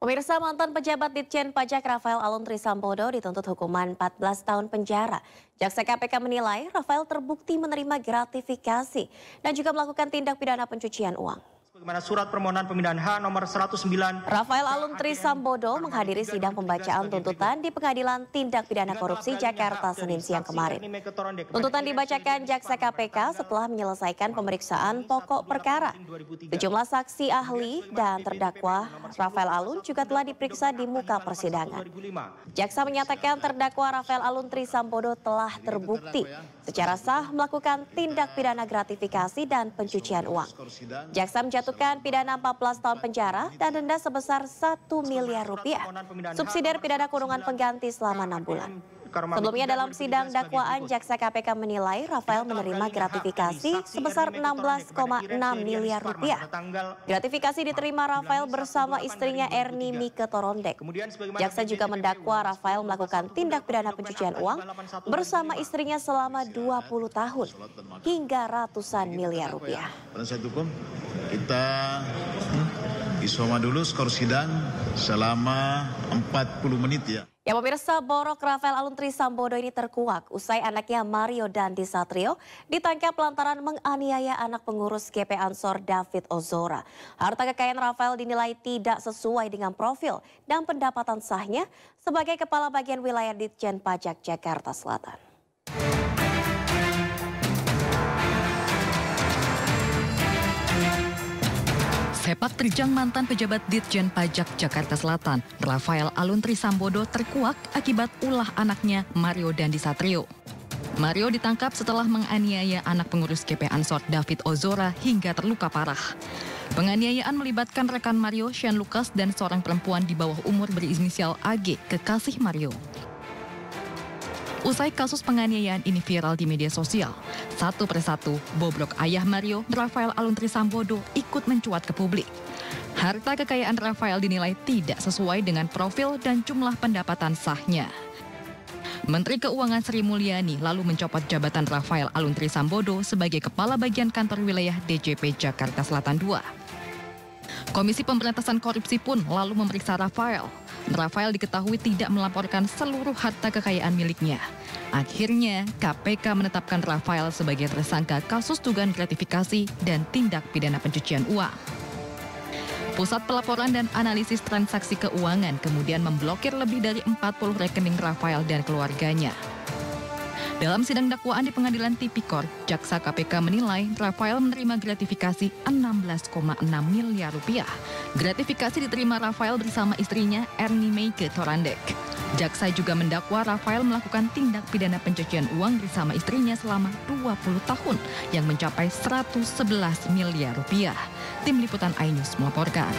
Pemirsa, mantan pejabat Ditjen Pajak Rafael Alun Trisambodo dituntut hukuman 14 tahun penjara. Jaksa KPK menilai Rafael terbukti menerima gratifikasi dan juga melakukan tindak pidana pencucian uang. Bagaimana surat permohonan pemindahan hak nomor 109. Rafael Alun Trisambodo menghadiri sidang pembacaan tuntutan di Pengadilan Tindak Pidana Korupsi Jakarta Senin siang kemarin. Tuntutan dibacakan Jaksa KPK setelah menyelesaikan pemeriksaan pokok perkara. Sejumlah saksi ahli dan terdakwa Rafael Alun juga telah diperiksa di muka persidangan. Jaksa menyatakan terdakwa Rafael Alun Trisambodo telah terbukti secara sah melakukan tindak pidana gratifikasi dan pencucian uang. Jaksa menjatuhkan pidana 14 tahun penjara dan denda sebesar 1 miliar rupiah. Subsidiar pidana kurungan pengganti selama 6 bulan. Sebelumnya dalam sidang dakwaan, Jaksa KPK menilai Rafael menerima gratifikasi sebesar 16,6 miliar rupiah. Gratifikasi diterima Rafael bersama istrinya Erni Mike Torondek. Jaksa juga mendakwa Rafael melakukan tindak pidana pencucian uang bersama istrinya selama 20 tahun hingga ratusan miliar rupiah. Penasihat hukum, kita isoma dulu skor sidang selama 40 menit ya. Ya pemirsa, borok Rafael Alun Trisambodo ini terkuak usai anaknya Mario Dandi Satrio ditangkap lantaran menganiaya anak pengurus GP Ansor David Ozora. Harta kekayaan Rafael dinilai tidak sesuai dengan profil dan pendapatan sahnya sebagai Kepala Bagian Wilayah Ditjen Pajak Jakarta Selatan. Sepak terjang mantan pejabat Ditjen Pajak Jakarta Selatan, Rafael Alun Trisambodo terkuak akibat ulah anaknya Mario Dandi Satrio. Mario ditangkap setelah menganiaya anak pengurus GP Ansor David Ozora hingga terluka parah. Penganiayaan melibatkan rekan Mario, Shane Lucas, dan seorang perempuan di bawah umur berinisial AG, kekasih Mario. Usai kasus penganiayaan ini viral di media sosial, satu persatu bobrok ayah Mario, Rafael Alun Trisambodo, ikut mencuat ke publik. Harta kekayaan Rafael dinilai tidak sesuai dengan profil dan jumlah pendapatan sahnya. Menteri Keuangan Sri Mulyani lalu mencopot jabatan Rafael Alun Trisambodo sebagai Kepala Bagian Kantor Wilayah DJP Jakarta Selatan II. Komisi Pemberantasan Korupsi pun lalu memeriksa Rafael. Rafael diketahui tidak melaporkan seluruh harta kekayaan miliknya. Akhirnya, KPK menetapkan Rafael sebagai tersangka kasus dugaan gratifikasi dan tindak pidana pencucian uang. Pusat Pelaporan dan Analisis Transaksi Keuangan kemudian memblokir lebih dari 40 rekening Rafael dan keluarganya. Dalam sidang dakwaan di Pengadilan Tipikor, Jaksa KPK menilai Rafael menerima gratifikasi 16,6 miliar rupiah. Gratifikasi diterima Rafael bersama istrinya Erni Mike Torondek. Jaksa juga mendakwa Rafael melakukan tindak pidana pencucian uang bersama istrinya selama 20 tahun yang mencapai 111 miliar rupiah. Tim Liputan iNews melaporkan.